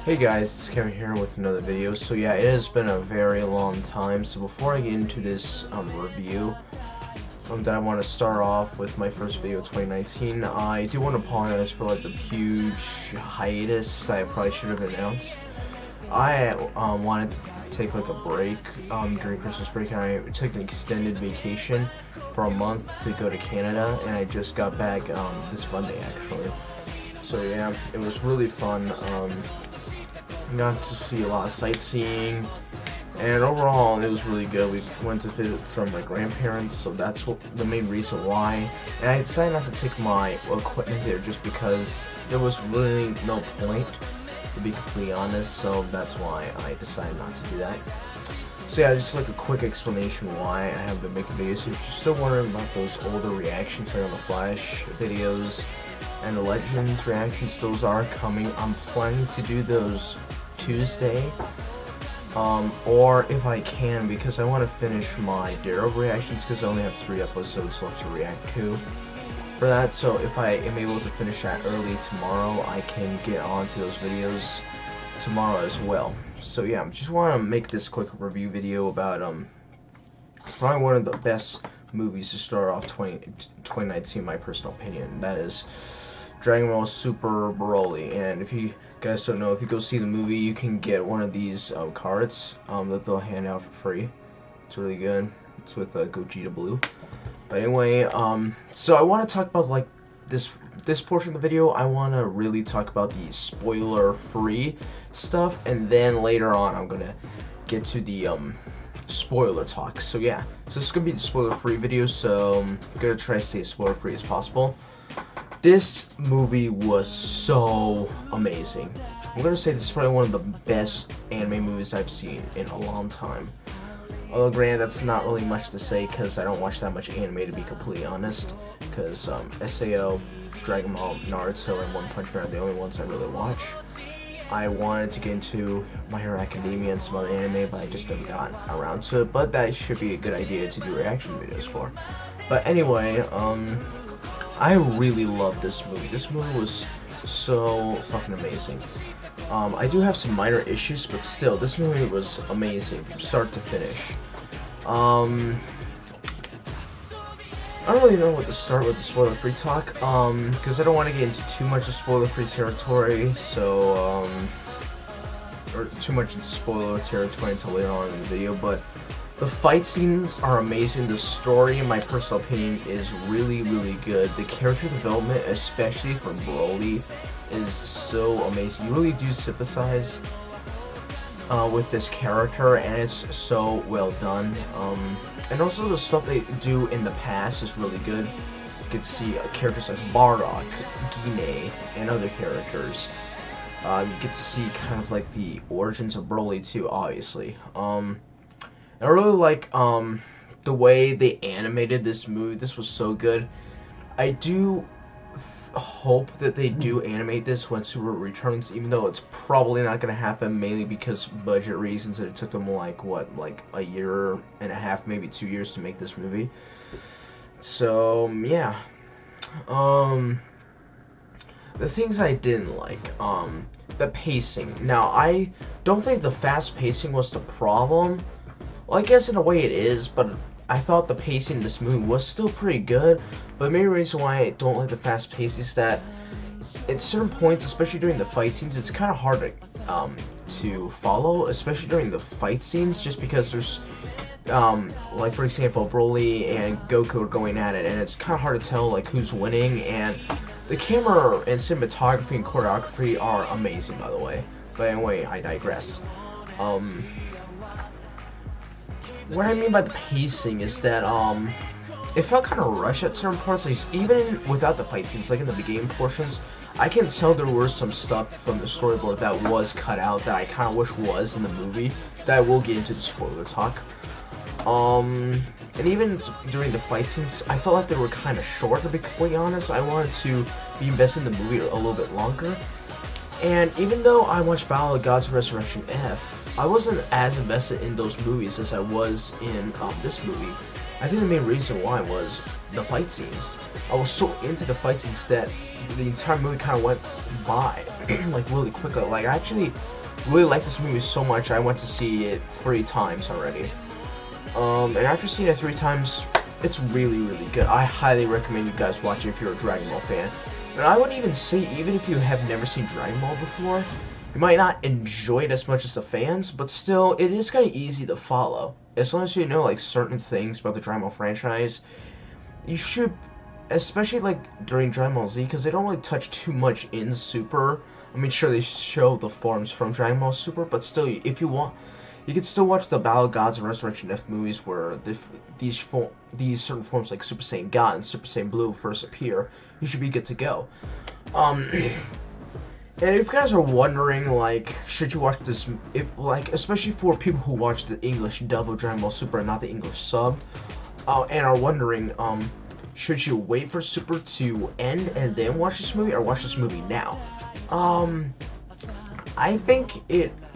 Hey guys, it's Kevin here with another video. So yeah, it has been a very long time. So before I get into this review, that I want to start off with my first video of 2019. I do want to apologize for like the huge hiatus I probably should have announced. I wanted to take like a break during Christmas break, and I took an extended vacation for a month to go to Canada, and I just got back this Monday actually. So yeah, it was really fun. Got to see a lot of sightseeing, and overall it was really good. We went to visit some of my grandparents, so that's the main reason why. And I decided not to take my equipment there just because there was really no point, to be completely honest, so that's why I decided not to do that. So yeah, just like a quick explanation why I have been making videos. If you're still wondering about those older reactions like on the Flash videos and the Legends reactions, those are coming. I'm planning to do those Tuesday, or if I can, because I want to finish my Daredevil reactions, because I only have 3 episodes left to react to for that. So if I am able to finish that early tomorrow, I can get on to those videos tomorrow as well. So yeah, I just want to make this quick review video about probably one of the best movies to start off 2019, in my personal opinion. That is Dragon Ball Super Broly. And if you guys don't know, if you go see the movie, you can get one of these cards that they'll hand out for free. It's really good. It's with Gogeta Blue. But anyway, so I want to talk about like this portion of the video. I want to really talk about the spoiler-free stuff, and then later on I'm gonna get to the spoiler talk. So yeah, so this is gonna be the spoiler-free video. So I'm gonna try to stay as spoiler-free as possible. This movie was so amazing. I'm gonna say this is probably one of the best anime movies I've seen in a long time. Although granted, that's not really much to say because I don't watch that much anime, to be completely honest. Because SAO, Dragon Ball, Naruto, and One Punch Man are the only ones I really watch. I wanted to get into My Hero Academia and some other anime, but I just never got around to it. But that should be a good idea to do reaction videos for. But anyway, I really love this movie. This movie was so fucking amazing. I do have some minor issues, but still, this movie was amazing from start to finish. I don't really know what to start with the spoiler-free talk, because I don't want to get into too much of spoiler-free territory, so, or too much into spoiler territory until later on in the video, but the fight scenes are amazing. The story, in my personal opinion, is really, really good. The character development, especially for Broly, is so amazing. You really do sympathize with this character, and it's so well done. And also the stuff they do in the past is really good. You can see characters like Bardock, Gine, and other characters. You get to see kind of like the origins of Broly too, obviously. I really like the way they animated this movie. This was so good. I do hope that they do animate this when Super returns, even though it's probably not going to happen, mainly because budget reasons, and it took them like what, like a year and a half, maybe 2 years to make this movie. So yeah, the things I didn't like, the pacing. Now, I don't think the fast pacing was the problem. Well, I guess in a way it is, but I thought the pacing in this movie was still pretty good. But the main reason why I don't like the fast pace is that at certain points, especially during the fight scenes, it's kind of hard to follow, especially during the fight scenes, just because there's, like for example, Broly and Goku are going at it, and it's kind of hard to tell like who's winning, and the camera and cinematography and choreography are amazing, by the way. But anyway, I digress. What I mean by the pacing is that, it felt kind of rushed at certain parts, like, even without the fight scenes, like in the beginning portions, I can tell there were some stuff from the storyboard that was cut out that I kind of wish was in the movie, that I will get into the spoiler talk. And even during the fight scenes, I felt like they were kind of short, to be completely honest. I wanted to be invested in the movie a little bit longer. And even though I watched Battle of Gods Resurrection F, I wasn't as invested in those movies as I was in this movie. I think the main reason why was the fight scenes. I was so into the fight scenes that the entire movie kind of went by like really quickly. Like I actually really liked this movie so much I went to see it 3 times already. And after seeing it 3 times, it's really good. I highly recommend you guys watch it if you're a Dragon Ball fan. And I would even say, even if you have never seen Dragon Ball before, you might not enjoy it as much as the fans, but still, it is kind of easy to follow. As long as you know, like, certain things about the Dragon Ball franchise, you should, especially, like, during Dragon Ball Z, because they don't really touch too much in Super. I mean, sure, they show the forms from Dragon Ball Super, but still, if you want, you can still watch the Battle of Gods and Resurrection F movies where these certain forms like Super Saiyan God and Super Saiyan Blue first appear. You should be good to go. And if you guys are wondering, like, should you watch this, especially for people who watch the English dub of Dragon Ball Super and not the English sub, and are wondering, should you wait for Super to end and then watch this movie, or watch this movie now? I think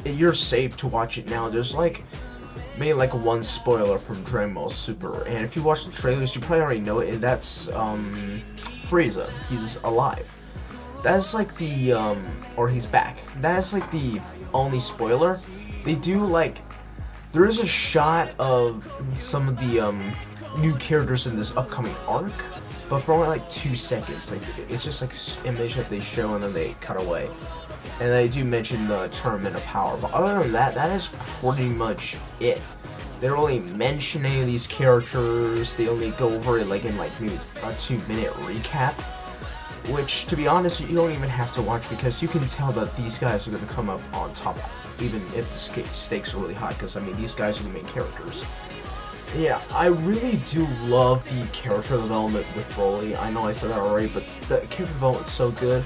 you're safe to watch it now. There's maybe one spoiler from Dragon Ball Super, and if you watch the trailers, you probably already know it, and that's Frieza. He's alive. That's like the or he's back. That is like the only spoiler. They do there is a shot of some of the new characters in this upcoming arc, but for only 2 seconds. It's just image that they show and then they cut away. And they do mention the Tournament of Power, but other than that, that is pretty much it. They don't really mention any of these characters. They only go over it in maybe a 2-minute recap, which, to be honest, you don't even have to watch, because you can tell that these guys are going to come up on top, even if the stakes are really high, because, I mean, these guys are the main characters. Yeah, I really do love the character development with Broly. I know I said that already, but the character development is so good.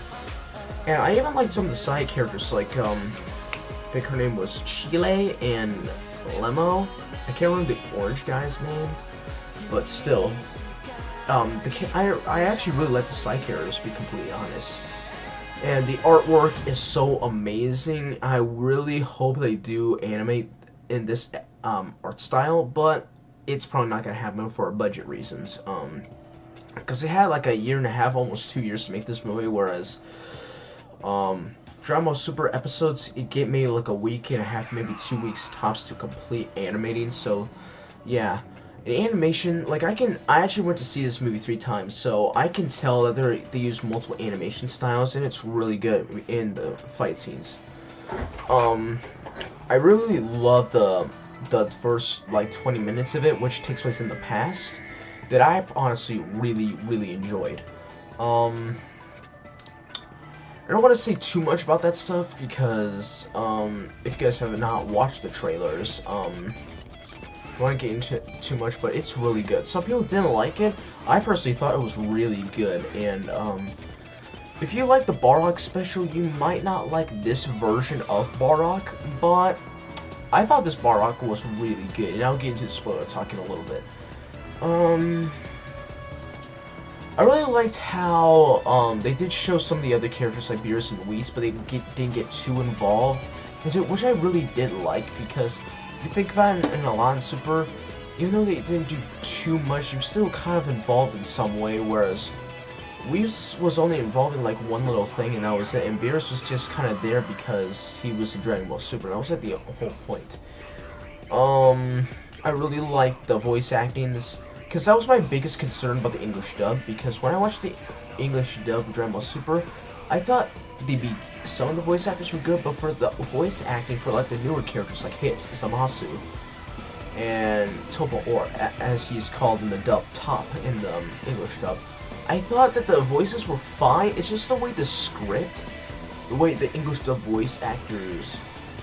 And I even like some of the side characters, I think her name was Chile and Lemo. I can't remember the orange guy's name, but still. I actually really like the side characters, to be completely honest. And the artwork is so amazing. I really hope they do animate in this art style, but it's probably not going to happen for budget reasons. Because they had a year and a half, almost 2 years to make this movie, whereas Dragon Ball Super episodes, it gave me a week and a half, maybe 2 weeks tops to complete animating. So yeah, in animation, I actually went to see this movie 3 times, so I can tell that they use multiple animation styles, and it's really good in the fight scenes. I really love the first 20 minutes of it, which takes place in the past, that I honestly really enjoyed. I don't want to say too much about that stuff, because if you guys have not watched the trailers, I don't want to get into it too much, but it's really good. Some people didn't like it. I personally thought it was really good, and if you like the Bardock special, you might not like this version of Bardock, but I thought this Bardock was really good, and I'll get into the spoiler talking a little bit. I really liked how they did show some of the other characters like Beerus and Whis, but they didn't get too involved, which I really did like, because if you think about it in Elan Super, even though they didn't do too much, you're still kind of involved in some way, whereas Whis was only involved in one little thing, and that was it, and Beerus was just kind of there because he was in Dragon Ball Super. That was the whole point. I really liked the voice acting in this, because that was my biggest concern about the English dub, because when I watched the English dub of Dragon Ball Super, I thought some of the voice actors were good, but for the voice acting for the newer characters like Hit, Zamasu, and Topo Or, as he's called in the dub, Top in the English dub, I thought that the voices were fine. It's just the way the script, the way the English dub voice actors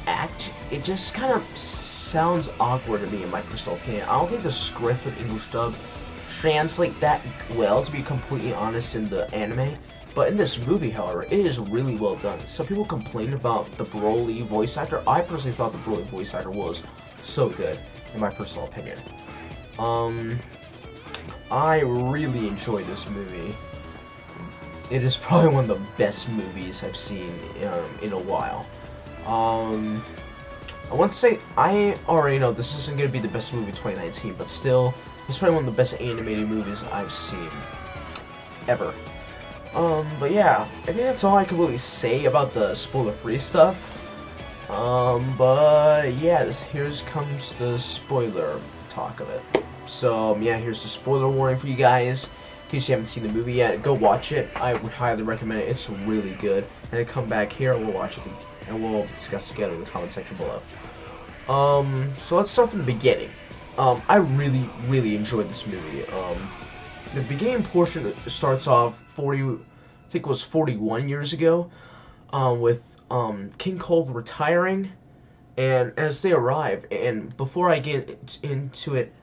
act, it just kind of sounds awkward to me, in my personal opinion. I don't think the script of English dub translate that well, to be completely honest, in the anime. But in this movie, however, it is really well done. Some people complain about the Broly voice actor. I personally thought the Broly voice actor was so good, in my personal opinion. I really enjoyed this movie. It is probably one of the best movies I've seen in a while. I want to say, I already know this isn't going to be the best movie of 2019, but still, It's probably one of the best animated movies I've seen ever. But yeah, I think that's all I can really say about the spoiler-free stuff. But yeah, here comes the spoiler talk of it. So yeah, here's the spoiler warning for you guys. In case you haven't seen the movie yet, go watch it. I would highly recommend it. It's really good. And then come back here and we'll watch it and we'll discuss together in the comment section below. So let's start from the beginning. I really enjoyed this movie. The beginning portion starts off I think it was 41 years ago, with King Cold retiring, and as they arrive, and before I get into it,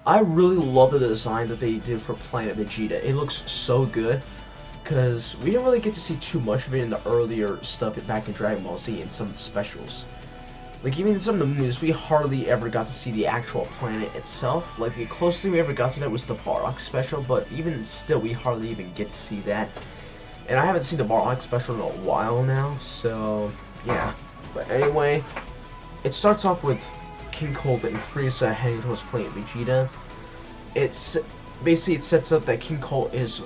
I really love the design that they did for Planet Vegeta. It looks so good, because we didn't really get to see too much of it in the earlier stuff back in Dragon Ball Z and some of the specials. Like, even in some of the movies, we hardly ever got to see the actual planet itself. Like, the closest we ever got to that was the Bardock special, but even still, we hardly even get to see that. And I haven't seen the Bardock special in a while now, so, yeah. But anyway, it starts off with King Cold and Frieza heading towards Planet Vegeta. Basically, it sets up that King Cold is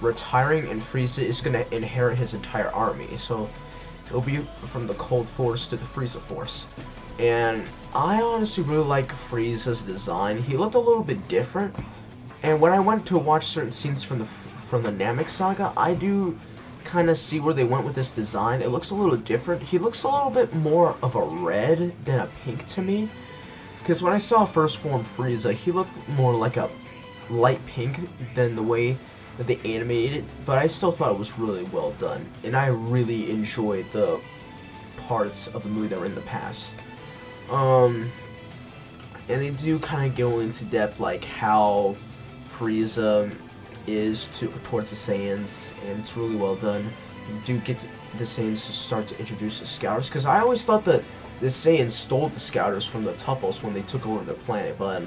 retiring, and Frieza is going to inherit his entire army, so it'll be from the Cold Force to the Frieza Force. And I honestly really like Frieza's design. He looked a little bit different. And when I went to watch certain scenes from the Namek Saga, I do kind of see where they went with this design. It looks a little different. He looks a little bit more of a red than a pink to me. Because when I saw First Form Frieza, he looked more like a light pink than the way that they animated it, but I still thought it was really well done, and I really enjoyed the parts of the movie that were in the past. And they do kind of go into depth, like how Frieza is towards the Saiyans, and it's really well done. You do get the Saiyans to start to introduce the Scouters, because I always thought that the Saiyans stole the Scouters from the Tuffles when they took over their planet, but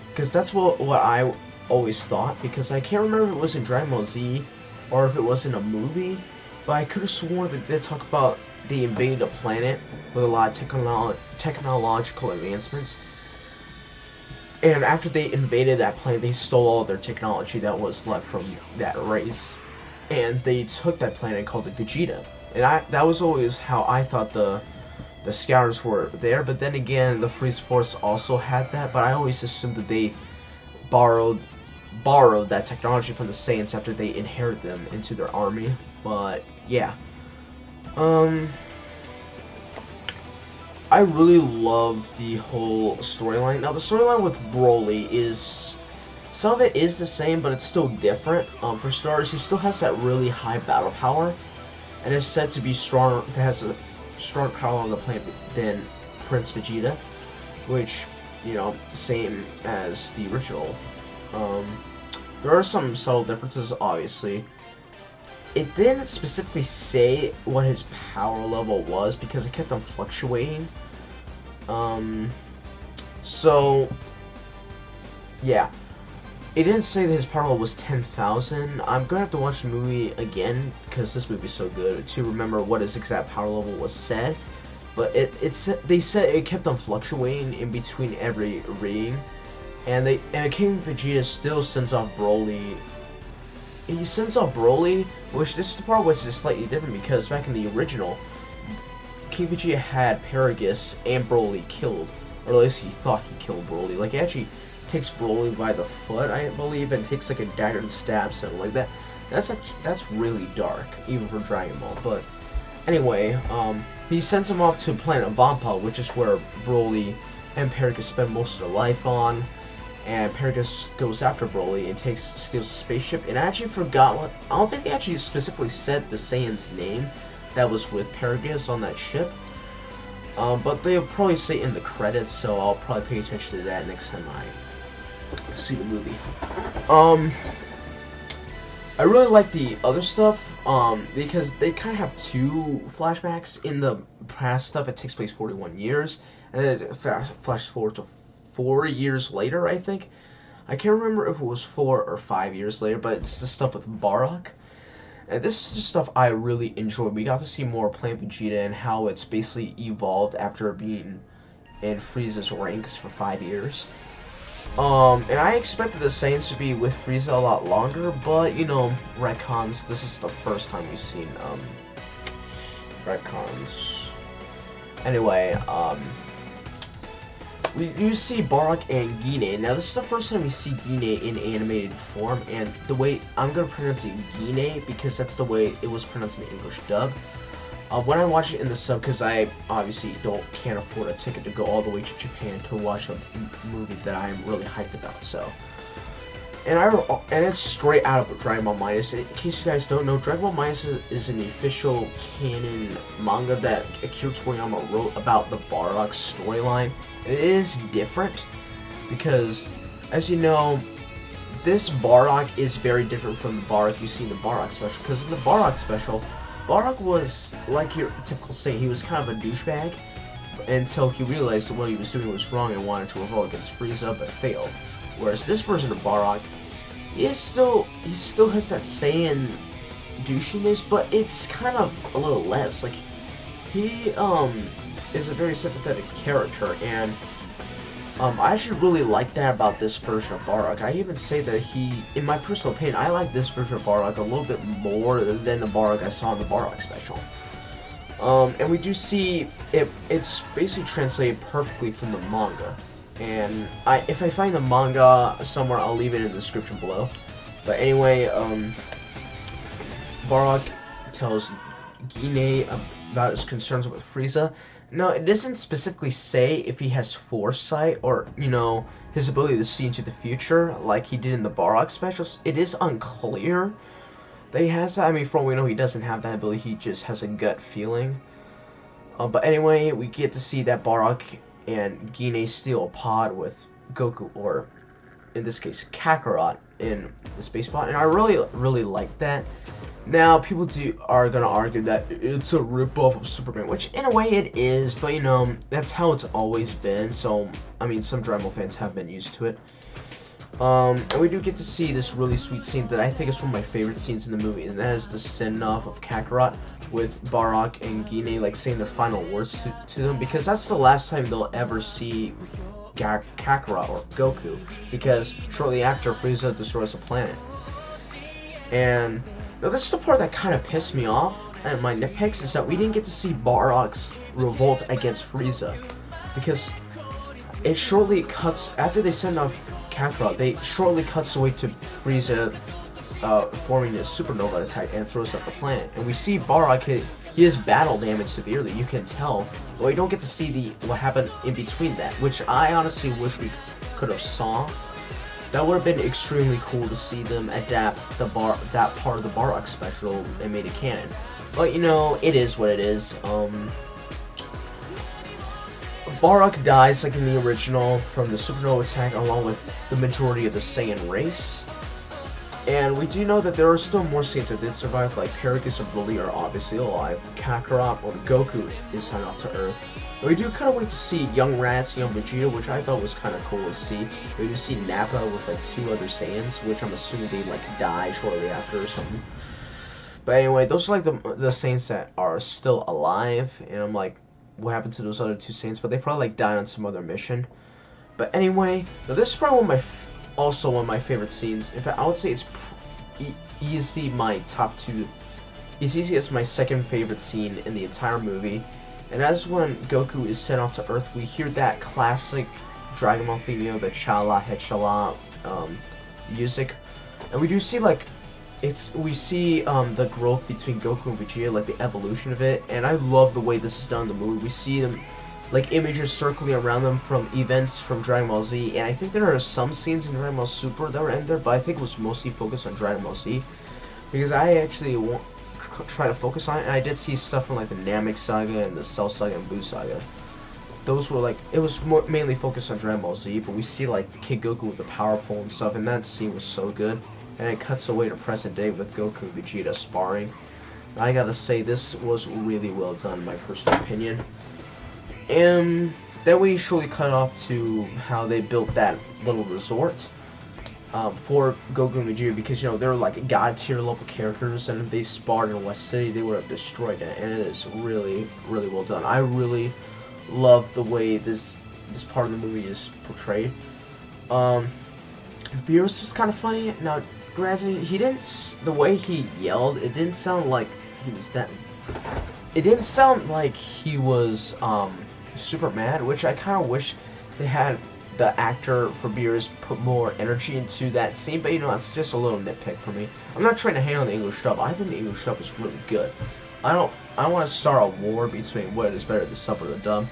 because that's what I always thought, because I can't remember if it was in Dragon Ball Z or if it was in a movie, but I could have sworn that they talk about they invaded a planet with a lot of technological advancements, and after they invaded that planet, they stole all their technology that was left from that race, and they took that planet and called it Vegeta. And that was always how I thought the Scouters were there, but then again, the Frieza Force also had that, but I always assumed that they borrowed that technology from the Saiyans after they inherit them into their army. But yeah, I really love the whole storyline. Now the storyline with Broly is, some of it is the same, but it's still different. For starters, he still has that really high battle power, and is said to be strong. Has a strong power on the planet than Prince Vegeta, which, you know, same as the original. There are some subtle differences, obviously. It didn't specifically say what his power level was because it kept on fluctuating. So, yeah. It didn't say that his power level was 10,000. I'm gonna have to watch the movie again because this movie's so good to remember what his exact power level was said. But they said it kept on fluctuating in between every reading. And King Vegeta still sends off Broly. He sends off Broly, which this is the part which is slightly different because back in the original, King Vegeta had Paragus and Broly killed, or at least he thought he killed Broly. Like, he actually takes Broly by the foot, I believe, and takes like a dagger and stabs him like that. That's really dark, even for Dragon Ball. But anyway, he sends him off to planet Vampa, which is where Broly and Paragus spend most of their life on. And Paragus goes after Broly and steals a spaceship. And I actually forgot I don't think they actually specifically said the Saiyan's name that was with Paragus on that ship. But they'll probably say in the credits, so I'll probably pay attention to that next time I see the movie. I really like the other stuff, because they kind of have two flashbacks. In the past stuff, it takes place 41 years, and then it flashes forward to 4 years later, I think. I can't remember if it was 4 or 5 years later, but it's the stuff with Bardock. And this is just stuff I really enjoyed. We got to see more Planet Vegeta and how it's basically evolved after being in Frieza's ranks for 5 years. And I expected the Saiyans to be with Frieza a lot longer, but, you know, retcons, this is the first time we've seen, retcons. Anyway, we do see Bardock and Gine. Now, this is the first time we see Gine in animated form, and the way, I'm gonna pronounce it Gine, because that's the way it was pronounced in the English dub. When I watch it in the sub, because I obviously can't afford a ticket to go all the way to Japan to watch a movie that I'm really hyped about, so. And it's straight out of Dragon Ball Minus. And in case you guys don't know, Dragon Ball Minus is an official canon manga that Akira Toriyama wrote about the Bardock storyline. It is different because, as you know, this Bardock is very different from the Bardock you see in the Bardock special. Because in the Bardock special, Bardock was like your typical Saiyan. He was kind of a douchebag until he realized that what he was doing was wrong and wanted to revolt against Frieza, but failed. Whereas this version of Bardock, he still has that Saiyan douchiness, but it's kind of a little less. Like, he is a very sympathetic character, and I actually really like that about this version of Bardock. I even say that in my personal opinion, I like this version of Bardock a little bit more than the Bardock I saw in the Bardock special. And we do see it's basically translated perfectly from the manga. And if I find the manga somewhere, I'll leave it in the description below. But anyway, Bardock tells Gine about his concerns with Frieza. No, it doesn't specifically say if he has foresight or, you know, his ability to see into the future like he did in the Bardock specials. It is unclear that he has that. I mean, for all we know, he doesn't have that ability. He just has a gut feeling. But anyway, we get to see that Bardock and Gine steal a pod with Goku, or in this case Kakarot, in the space pod, and I really like that. Now people are gonna argue that it's a ripoff of Superman, which in a way it is, but you know, that's how it's always been. So I mean, some Dragon Ball fans have been used to it. And we do get to see this really sweet scene that I think is one of my favorite scenes in the movie, and that is the send-off of Kakarot with Bardock and Gine, like, saying their final words to them, because that's the last time they'll ever see Kakarot or Goku, because shortly after, Frieza destroys the planet. And now, this is the part that kind of pissed me off, and my nitpicks, is that we didn't get to see Bardock's revolt against Frieza, because it shortly cuts, after they send off Kakarot, they shortly cuts away to Frieza forming a supernova attack and throws up the planet. And we see Bardock, he is battle damaged severely, you can tell, but we don't get to see what happened in between that, which I honestly wish we could have saw. That would have been extremely cool to see them adapt that part of the Bardock special and made it canon. But you know, it is what it is. Bardock dies like in the original from the supernova attack, along with the majority of the Saiyan race. And we do know that there are still more Saiyans that did survive, like Paragus and Broly are obviously alive, Kakarot or Goku is sent off to Earth. And we do kind of wait to see young Raditz, young Vegeta, which I thought was kind of cool to see. We do see Nappa with like 2 other Saiyans, which I'm assuming they like die shortly after or something. But anyway, those are like the Saiyans that are still alive, and I'm like, what happened to those other 2 Saiyans? But they probably like died on some other mission. But anyway, now this is probably also one of my favorite scenes. In fact, I would say it's easy my top 2. It's easy as my second favorite scene in the entire movie. And that's when Goku is sent off to Earth. We hear that classic Dragon Ball theme, you know, the Chala Hechala music, and we do see like we see the growth between Goku and Vegeta, like the evolution of it. And I love the way this is done in the movie. We see them, like, images circling around them from events from Dragon Ball Z, and I think there are some scenes in Dragon Ball Super that were in there, but I think it was mostly focused on Dragon Ball Z, because I actually try to focus on it, and I did see stuff from like the Namek Saga and the Cell Saga and Buu Saga. Those were like, it was mainly focused on Dragon Ball Z, but we see like Kid Goku with the power pole and stuff, and that scene was so good. And it cuts away to present day with Goku and Vegeta sparring. I gotta say, this was really well done in my personal opinion. And then we shortly cut off to how they built that little resort for Goku and Vegeta, because, you know, they're like god tier level characters, and if they sparred in West City, they would have destroyed it. And it is really, really well done. I really love the way this part of the movie is portrayed. Beerus was kind of funny. Now, granted, he didn't. The way he yelled, it didn't sound like he was that. It didn't sound like he was super mad, which I kind of wish they had the actor for Beerus put more energy into that scene. But you know, that's just a little nitpick for me. I'm not trying to hate on the English dub. I think the English dub is really good. I don't want to start a war between what is better, the sub or the dub.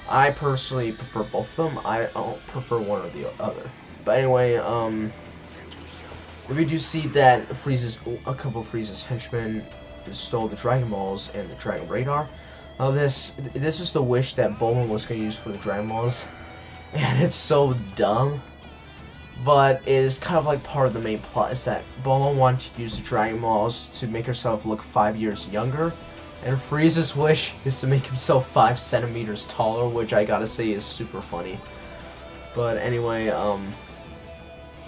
I personally prefer both of them. I don't prefer one or the other. But anyway, we do see that a couple of Frieza's henchmen stole the Dragon Balls and the Dragon Radar. This is the wish that Bulma was going to use for the Dragon Balls, and it's so dumb. But it is kind of like part of the main plot, is that Bulma wanted to use the Dragon Balls to make herself look 5 years younger, and Frieza's wish is to make himself 5 centimeters taller, which I gotta say is super funny. But anyway,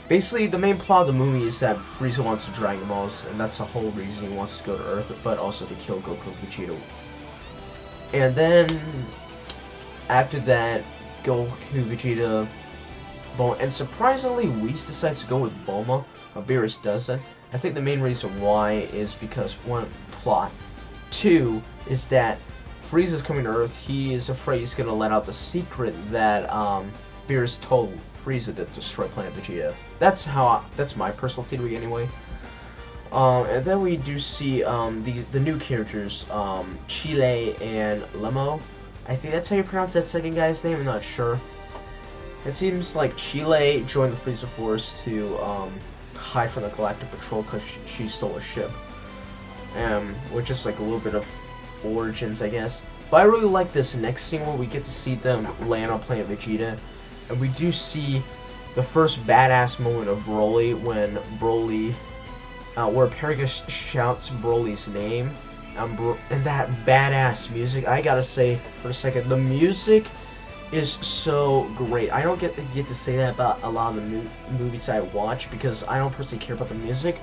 basically the main plot of the movie is that Frieza wants the Dragon Balls, and that's the whole reason he wants to go to Earth, but also to kill Goku and Vegeta. And then, after that, Goku, Vegeta, Bulma, and surprisingly, Whis decides to go with Bulma, but Beerus doesn't. I think the main reason why is because, one, plot. Two, is that Frieza's coming to Earth. He is afraid he's going to let out the secret that Beerus told Frieza to destroy Planet Vegeta. That's my personal theory anyway. And then we do see the new characters, Chile and Lemo. I think that's how you pronounce that second guy's name, I'm not sure. It seems like Chile joined the Frieza Force to hide from the Galactic Patrol because she stole a ship. Which is like a little bit of origins, I guess. But I really like this next scene where we get to see them land on Planet Vegeta. And we do see the first badass moment of Broly when Broly, where Paragus shouts Broly's name. And that badass music, I gotta say for a second, the music is so great. I don't get to say that about a lot of the movies I watch because I don't personally care about the music.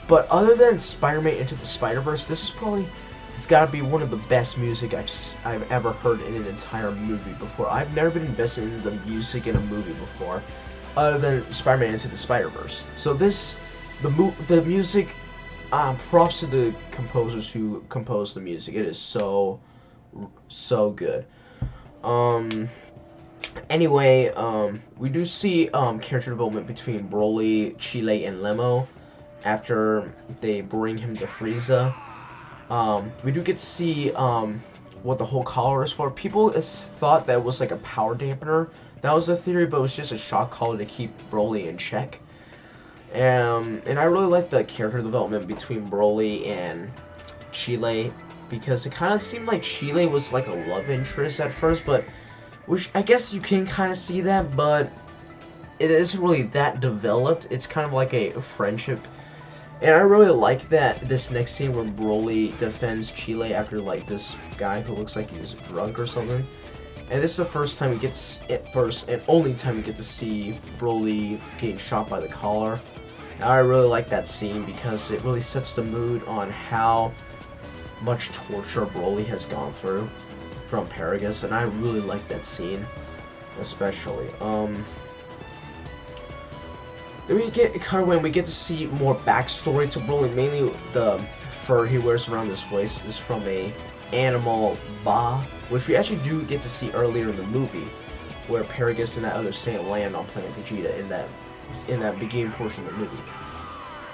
But other than Spider-Man Into the Spider-Verse, this is probably, it's gotta be one of the best music I've ever heard in an entire movie before. I've never been invested in the music in a movie before, other than Spider-Man Into the Spider-Verse. So the music, props to the composers who composed the music. It is so good. Anyway, we do see character development between Broly, Chile, and Lemo after they bring him to Frieza. We do get to see what the whole collar is for. People thought that was like a power dampener. That was the theory, but it was just a shock collar to keep Broly in check. And I really like the character development between Broly and Chile, because it kind of seemed like Chile was like a love interest at first, but which I guess you can kind of see that, but it isn't really that developed. It's kind of like a friendship. And I really like that this next scene where Broly defends Chile after like this guy who looks like he's drunk or something. And this is the first time we get and only time we get to see Broly getting shot by the collar. And I really like that scene because it really sets the mood on how much torture Broly has gone through from Paragus, and I really like that scene, especially. Then we get when we get to see more backstory to Broly. Mainly the fur he wears around his waist is from a animal Ba, which we actually do get to see earlier in the movie, where Paragus and that other Saiyan land on Planet Vegeta in that beginning portion of the movie.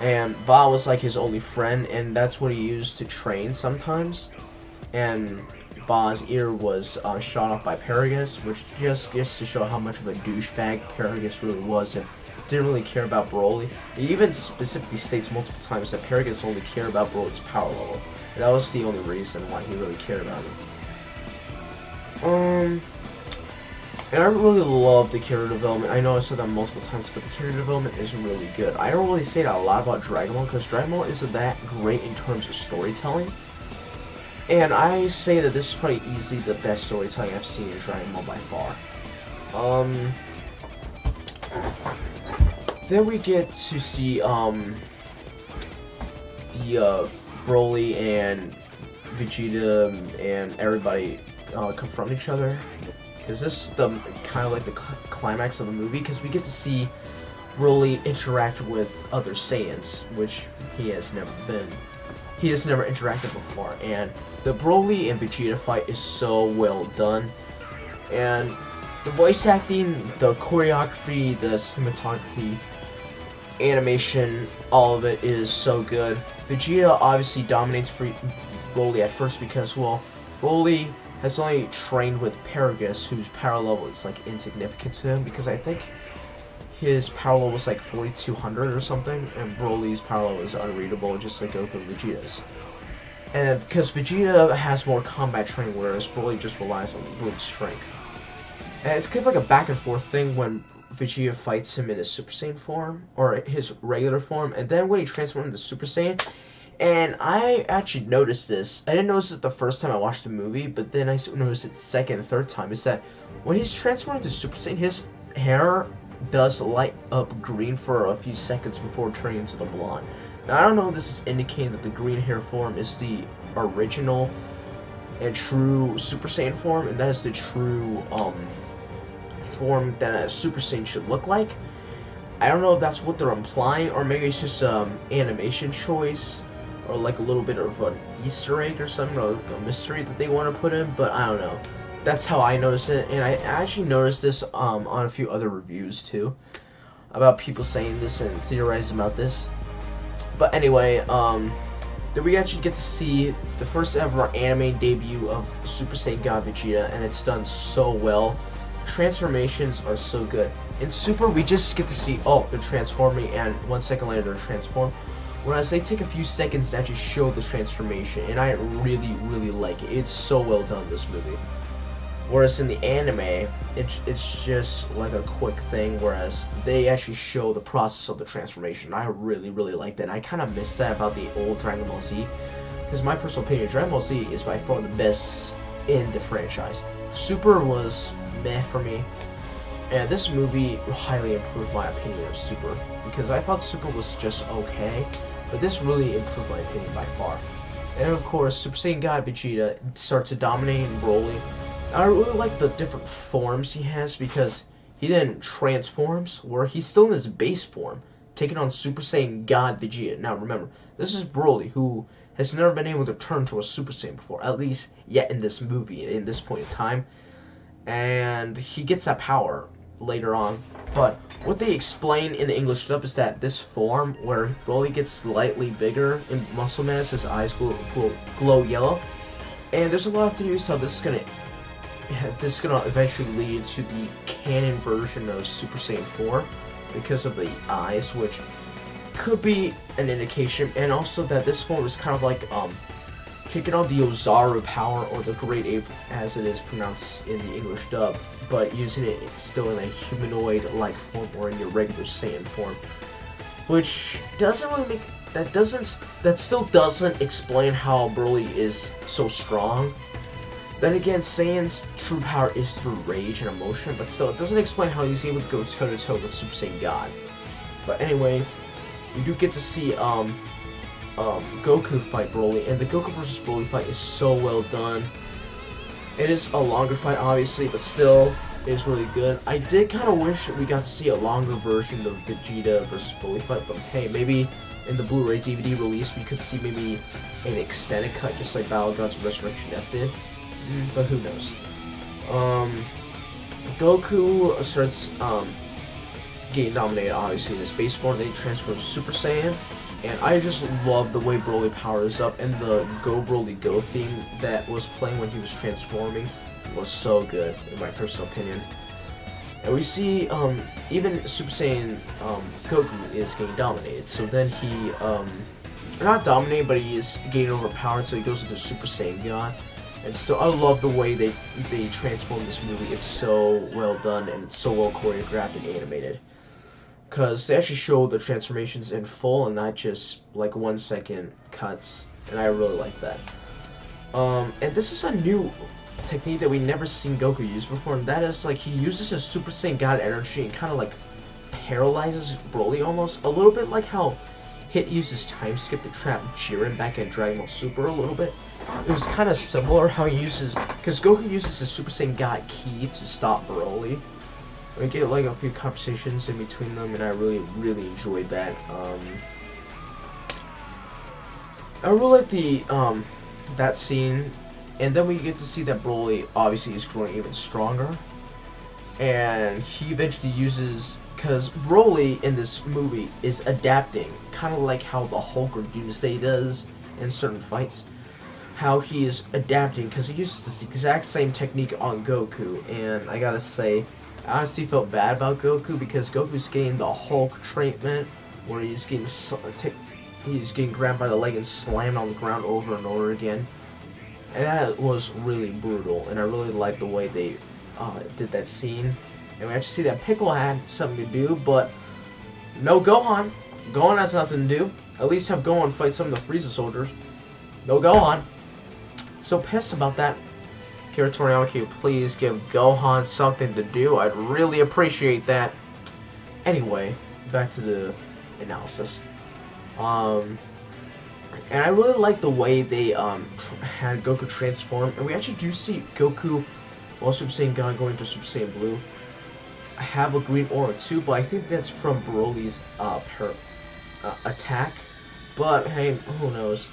And Ba was like his only friend, and that's what he used to train sometimes. And Ba's ear was shot off by Paragus, which just gets to show how much of a douchebag Paragus really was and didn't really care about Broly. He even specifically states multiple times that Paragus only cared about Broly's power level. And that was the only reason why he really cared about him. And I really love the character development. I know I said that multiple times, but the character development is really good. I don't really say that a lot about Dragon Ball, because Dragon Ball isn't that great in terms of storytelling. And I say that this is probably easily the best storytelling I've seen in Dragon Ball by far. Then we get to see the Broly and Vegeta and everybody confront each other because this is the kind of like the climax of the movie, because we get to see Broly interact with other Saiyans, which he has never interacted before, and the Broly and Vegeta fight is so well done, and the voice acting, the choreography, the cinematography, animation, all of it is so good. Vegeta obviously dominates Broly at first because, well, Broly has only trained with Paragus, whose power level is like insignificant to him, because I think his power level was like 4200 or something, and Broly's power level is unreadable, just like Goku and Vegeta's. And because Vegeta has more combat training, whereas Broly just relies on brute strength. And it's kind of like a back and forth thing when Vegeta fights him in his Super Saiyan form, or his regular form, and then when he transforms into Super Saiyan. And I actually noticed this. I didn't notice it the first time I watched the movie, but then I noticed it the second and third time, is that when he's transformed into Super Saiyan, his hair does light up green for a few seconds before turning into the blonde. Now, I don't know if this is indicating that the green hair form is the original and true Super Saiyan form, and that is the true form that a Super Saiyan should look like. I don't know if that's what they're implying, or maybe it's just animation choice, or like a little bit of an Easter egg or something, or like a mystery that they want to put in, but I don't know. That's how I noticed it, and I actually noticed this on a few other reviews too, about people saying this and theorizing about this. But anyway, then we actually get to see the first ever anime debut of Super Saiyan God Vegeta, and it's done so well. Transformations are so good. In Super, we just get to see, oh, they're transforming, and 1 second later they're transformed. Whereas they take a few seconds to actually show the transformation, and I really, really like it. It's so well done, this movie. Whereas in the anime, it's just like a quick thing, whereas they actually show the process of the transformation. I really, really like that. And I kind of miss that about the old Dragon Ball Z, because my personal opinion, Dragon Ball Z is by far the best in the franchise. Super was meh for me, and this movie highly improved my opinion of Super, because I thought Super was just okay, but this really improved my opinion by far. And of course, Super Saiyan God Vegeta starts to dominate Broly. I really like the different forms he has, because he then transforms, where he's still in his base form, taking on Super Saiyan God Vegeta. Now remember, this is Broly, who has never been able to turn to a Super Saiyan before, at least yet in this movie, in this point in time. And he gets that power later on. But what they explain in the English dub is that this form, where Broly gets slightly bigger in muscle mass, his eyes glow yellow, and there's a lot of theories how this is gonna eventually lead to the canon version of Super Saiyan 4 because of the eyes, which could be an indication, and also that this form is kind of like taking on the Ozaru power, or the Great Ape as it is pronounced in the English dub, but using it still in a humanoid-like form, or in your regular Saiyan form, which doesn't really make that still doesn't explain how Broly is so strong. Then again, Saiyan's true power is through rage and emotion, but still, it doesn't explain how he's able to go toe-to-toe with Super Saiyan God. But anyway, we do get to see Goku fight Broly, and the Goku versus Broly fight is so well done. It is a longer fight, obviously, but still, it is really good. I did kind of wish we got to see a longer version of Vegeta versus Broly fight, but hey, maybe in the Blu-ray DVD release, we could see maybe an extended cut, just like Battlegrounds Resurrection F did. But who knows? Goku starts getting dominated, obviously, in his base form. Then he transforms Super Saiyan, and I just love the way Broly powers up, and the Go Broly Go theme that was playing when he was transforming was so good, in my personal opinion. And we see even Super Saiyan Goku is getting dominated, so then he not dominated, but he is getting overpowered, so he goes into Super Saiyan God. And so I love the way they transform this movie. It's so well done, and it's so well choreographed and animated. Because they actually show the transformations in full and not just like 1 second cuts. And I really like that. And this is a new technique that we never seen Goku use before. And that is like he uses his Super Saiyan God energy and kind of like paralyzes Broly almost. A little bit like how Hit uses time skip to trap Jiren back in Dragon Ball Super a little bit. it was kind of similar how he uses, because Goku uses the Super Saiyan God Ki to stop Broly. We get like a few conversations in between them, and I really enjoyed that. I really like the that scene, and then we get to see that Broly obviously is growing even stronger, and he eventually uses, because Broly in this movie is adapting, kind of like how the Hulk or Doomsday does in certain fights. How he is adapting, because he uses this exact same technique on Goku, and I gotta say, I honestly felt bad about Goku because Goku's getting the Hulk treatment, where he's getting grabbed by the leg and slammed on the ground over and over again, and that was really brutal. And I really liked the way they did that scene. And we actually see that Piccolo had something to do, but no Gohan. Gohan has nothing to do. At least have Gohan fight some of the Frieza soldiers. No Gohan. So pissed about that. Akira Toriyama, can you please give Gohan something to do? I'd really appreciate that. Anyway, back to the analysis. And I really like the way they had Goku transform, and we actually do see Goku, while Super Saiyan God going to Super Saiyan Blue, have a green aura too, but I think that's from Broly's attack. But hey, who knows?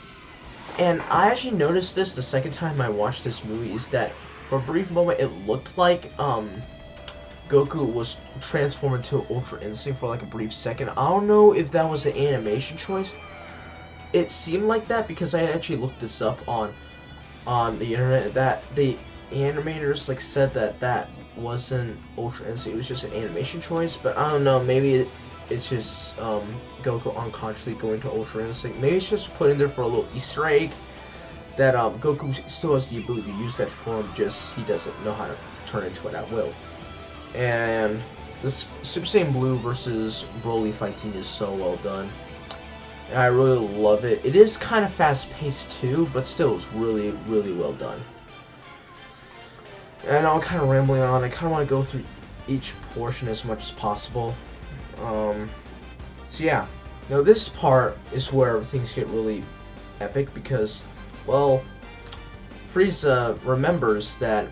And I actually noticed this the second time I watched this movie, is that for a brief moment it looked like Goku was transformed into Ultra Instinct for like a brief second. I don't know if that was an animation choice. It seemed like that because I actually looked this up on the internet, that the animators like said that that wasn't Ultra Instinct, it was just an animation choice. But I don't know, maybe it's just Goku unconsciously going to Ultra Instinct. Maybe it's just put in there for a little Easter egg that Goku still has the ability to use that form, just he doesn't know how to turn into it at will. And this Super Saiyan Blue versus Broly fight scene is so well done. And I really love it. It is kind of fast-paced too, but still it's really well done. And I'm kind of rambling on. I kind of want to go through each portion as much as possible. So yeah, now this part is where things get really epic because, well, Frieza remembers that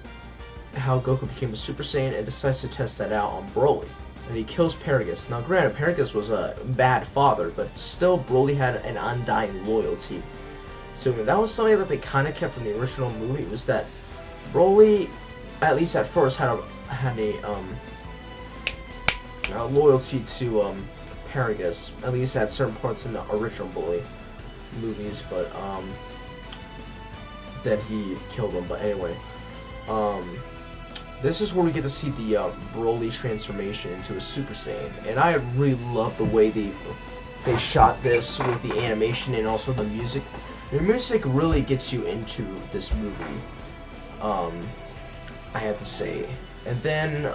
how Goku became a Super Saiyan and decides to test that out on Broly. And he kills Paragus. Now granted, Paragus was a bad father, but still Broly had an undying loyalty. So that was something that they kind of kept from the original movie, was that Broly, at least at first, had a loyalty to Paragus, at least at certain parts in the original Broly movies, but then he killed him. But anyway, this is where we get to see the Broly transformation into a Super Saiyan, and I really love the way they shot this with the animation and also the music. The music really gets you into this movie, I have to say. And then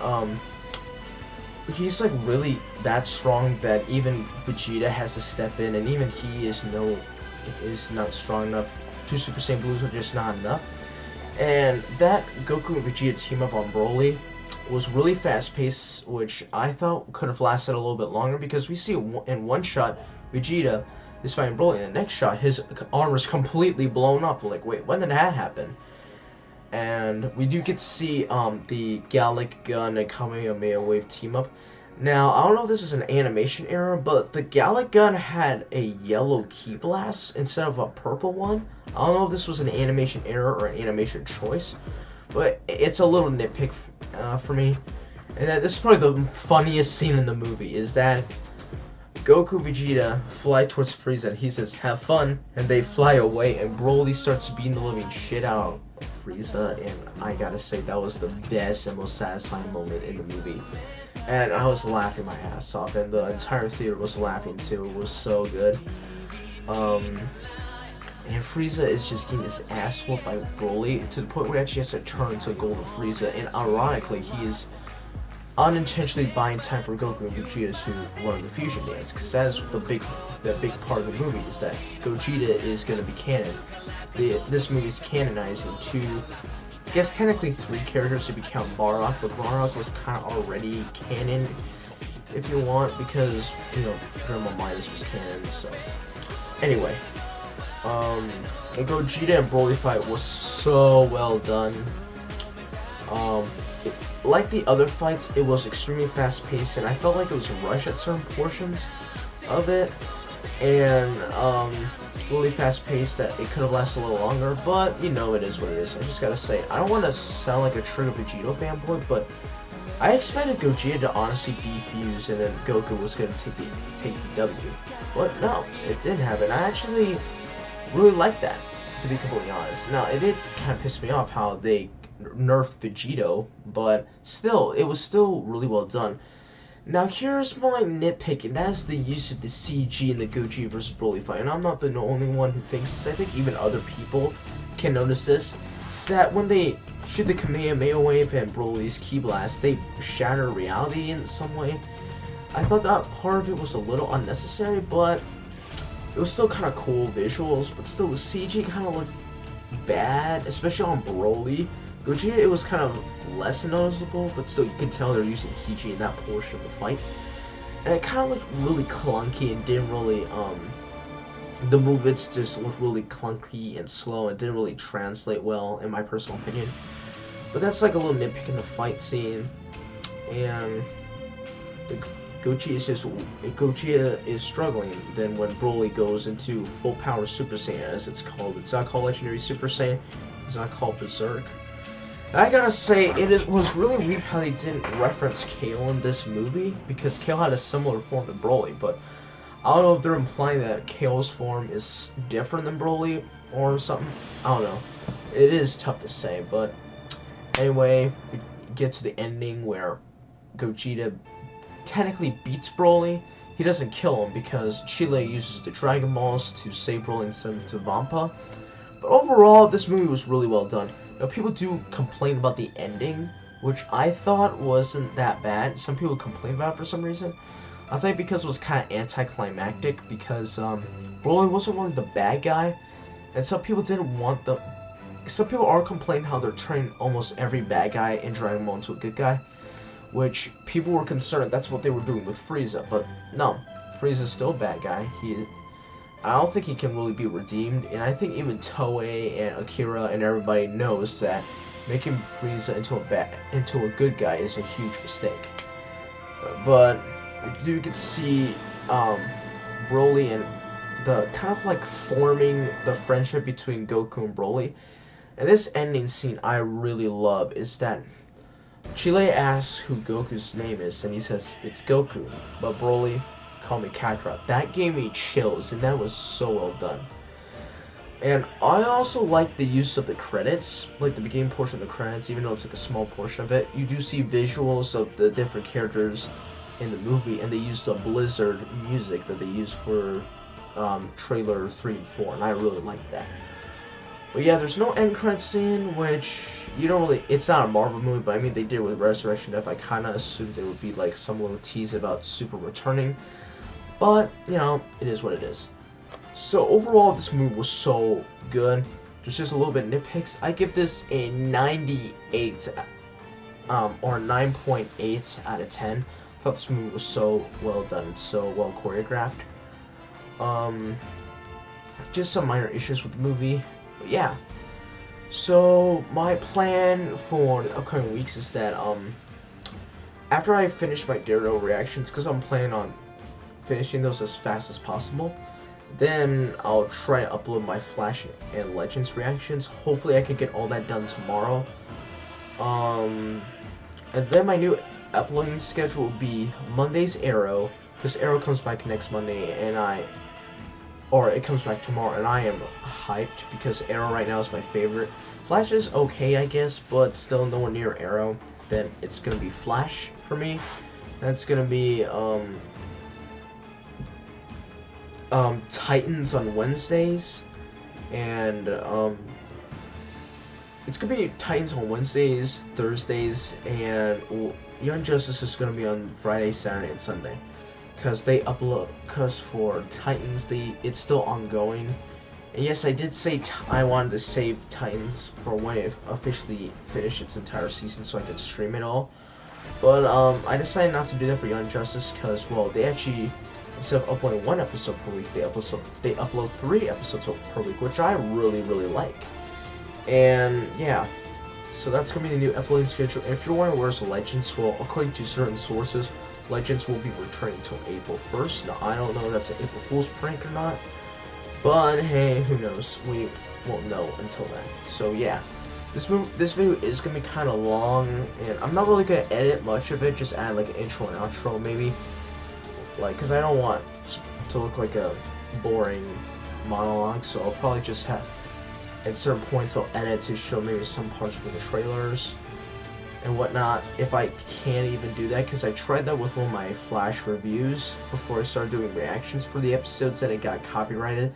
he's like really that strong that even Vegeta has to step in, and even he is not strong enough. Two Super Saiyan Blues are just not enough. And that Goku and Vegeta team up on Broly was really fast-paced, which I thought could have lasted a little bit longer, because we see in one shot Vegeta is fighting Broly, and the next shot his armor is completely blown up. Like, wait, when did that happen? And we do get to see the Gallic Gun and Kamehameha Wave team up. Now, I don't know if this is an animation error, but the Gallic Gun had a yellow Ki Blast instead of a purple one. I don't know if this was an animation error or an animation choice, but it's a little nitpick for me. And this is probably the funniest scene in the movie, is that Goku Vegeta fly towards Frieza and he says, "Have fun," and they fly away, and Broly starts beating the living shit out of Frieza, and I gotta say that was the best and most satisfying moment in the movie. And I was laughing my ass off, and the entire theater was laughing too. It was so good. And Frieza is just getting his ass whooped by Broly to the point where he actually has to turn into Golden Frieza, and ironically he is unintentionally buying time for Goku and Vegeta to learn the fusion dance, because that is the big part of the movie, is that Gogeta is going to be canon. This movie is canonizing two, I guess technically three characters if you count Bardock, but Bardock was kind of already canon, if you want, because, you know, Grandma Midas was canon. So anyway, The Gogeta and Broly fight was so well done. Like the other fights, it was extremely fast-paced, and I felt like it was rushed at certain portions of it, and really fast-paced that it could have lasted a little longer, but you know, it is what it is. I just gotta say, I don't want to sound like a Trigger Vegito fanboy, but I expected Gogeta to honestly defuse, and then Goku was gonna take the W, but no, it didn't happen. I actually really liked that, to be completely honest. Now, it did kind of piss me off how they nerfed Vegito, but still, it was still really well done. Now, here's my nitpick, and that's the use of the CG in the Gogeta vs. Broly fight. And I'm not the only one who thinks this. I think even other people can notice this. It's that when they shoot the Kamehameha Wave and Broly's Ki Blast, they shatter reality in some way. I thought that part of it was a little unnecessary, but it was still kind of cool visuals. But still, the CG kind of looked bad, especially on Broly. Gogeta, it was kind of less noticeable, but still you can tell they're using CG in that portion of the fight. And it kind of looked really clunky and didn't really, the movements just looked really clunky and slow and didn't really translate well, in my personal opinion. But that's like a little nitpick in the fight scene. And Gogeta is struggling. Then when Broly goes into full power Super Saiyan, as it's called, it's not called Legendary Super Saiyan, it's not called Berserk. I gotta say, was really weird how they didn't reference Kale in this movie, because Kale had a similar form to Broly, but I don't know if they're implying that Kale's form is different than Broly or something. I don't know. It is tough to say, but anyway, we get to the ending where Gogeta technically beats Broly. He doesn't kill him because Chile uses the Dragon Balls to save Broly and send him to Vampa. But overall, this movie was really well done. Now, people do complain about the ending, which I thought wasn't that bad. Some people complain about it for some reason. I think because it was kind of anticlimactic, because Broly wasn't really the bad guy, and some people didn't want the... Some people are complaining how they're turning almost every bad guy in Dragon Ball into a good guy, which people were concerned that's what they were doing with Frieza, but no, Frieza's still a bad guy. I don't think he can really be redeemed, and I think even Toei and Akira and everybody knows that making Frieza into a good guy is a huge mistake. But you can see Broly and the kind of like forming the friendship between Goku and Broly. And this ending scene I really love is that Chile asks who Goku's name is, and he says it's Goku, but Broly, call me Kakarot. That gave me chills, and that was so well done. And I also like the use of the credits, like the beginning portion of the credits, even though it's like a small portion of it. You do see visuals of the different characters in the movie, and they use the Blizzard music that they use for trailer 3 and 4, and I really like that. But yeah, there's no end credit scene, which you don't really... It's not a Marvel movie, but I mean, they did it with Resurrection F. I kind of assumed there would be like some little tease about Super returning. But, you know, it is what it is. So overall, this movie was so good. There's just a little bit of nitpicks. I give this a 98, or 9.8 out of 10. I thought this movie was so well done and so well choreographed. Just some minor issues with the movie. But yeah, so my plan for the upcoming weeks is that after I finish my Daredevil reactions, because I'm planning on finishing those as fast as possible, then I'll try to upload my Flash and Legends reactions. Hopefully I can get all that done tomorrow. And then my new uploading schedule will be Monday's Arrow, because Arrow comes back next Monday, and it comes back tomorrow, and I am hyped because Arrow right now is my favorite. Flash is okay, I guess, but still nowhere near Arrow. Then it's gonna be Flash for me. That's gonna be Titans on Wednesdays, and it's gonna be Titans on Wednesdays, Thursdays, and Young Justice is gonna be on Friday, Saturday, and Sunday. Because they upload, because for Titans, it's still ongoing. And yes, I did say I wanted to save Titans for when it officially finished its entire season so I could stream it all. But I decided not to do that for Young Justice because, well, they actually instead of uploading 1 episode per week, they upload 3 episodes per week, which I really like. And yeah, so that's gonna be the new uploading schedule. If you're wondering where's Legends, well, according to certain sources, Legends will be returning until April 1st. Now, I don't know if that's an April Fool's prank or not, but hey, who knows? We won't know until then. So yeah, this video is gonna be kind of long, and I'm not really gonna edit much of it. Just add like an intro and outro, maybe, like, cause I don't want to look like a boring monologue. So I'll probably just have, at certain points, I'll edit to show maybe some parts from the trailers and whatnot, if I can't even do that, because I tried that with one of my Flash reviews before I started doing reactions for the episodes, and it got copyrighted.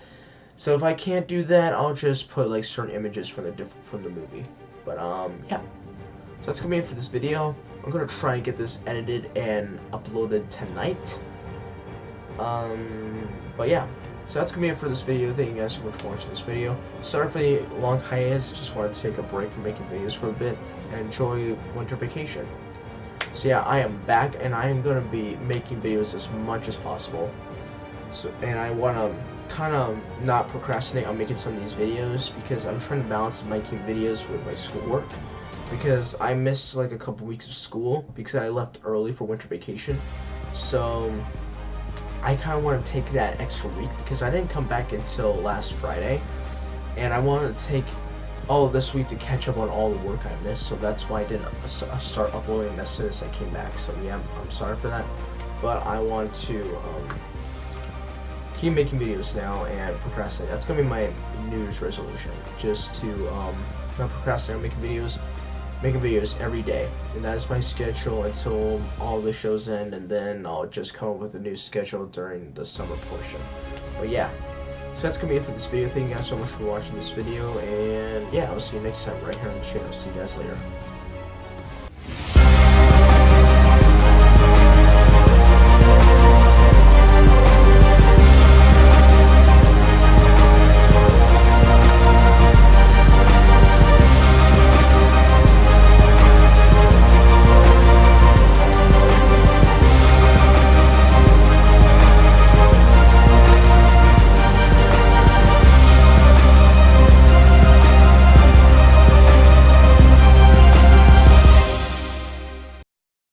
So if I can't do that, I'll just put like certain images from the movie. But yeah, so that's gonna be it for this video. I'm gonna try and get this edited and uploaded tonight. But yeah, so that's gonna be it for this video. Thank you guys so much for watching this video. Sorry for the long hiatus, just wanted to take a break from making videos for a bit and enjoy winter vacation. So yeah, I am back, and I am gonna be making videos as much as possible. So, and I wanna kind of not procrastinate on making some of these videos, because I'm trying to balance making videos with my schoolwork, because I missed like a couple weeks of school because I left early for winter vacation. So I kind of want to take that extra week, because I didn't come back until last Friday, and I wanted to take all of this week to catch up on all the work I missed. So that's why I didn't start uploading as soon as I came back. So yeah, I'm sorry for that, but I want to keep making videos now and procrastinate. That's gonna be my New Year's resolution, just to not procrastinate on making videos every day. And that is my schedule until all the shows end, and then I'll just come up with a new schedule during the summer portion. But yeah, so that's gonna be it for this video. Thank you guys so much for watching this video, and yeah, I'll see you next time right here on the channel. See you guys later.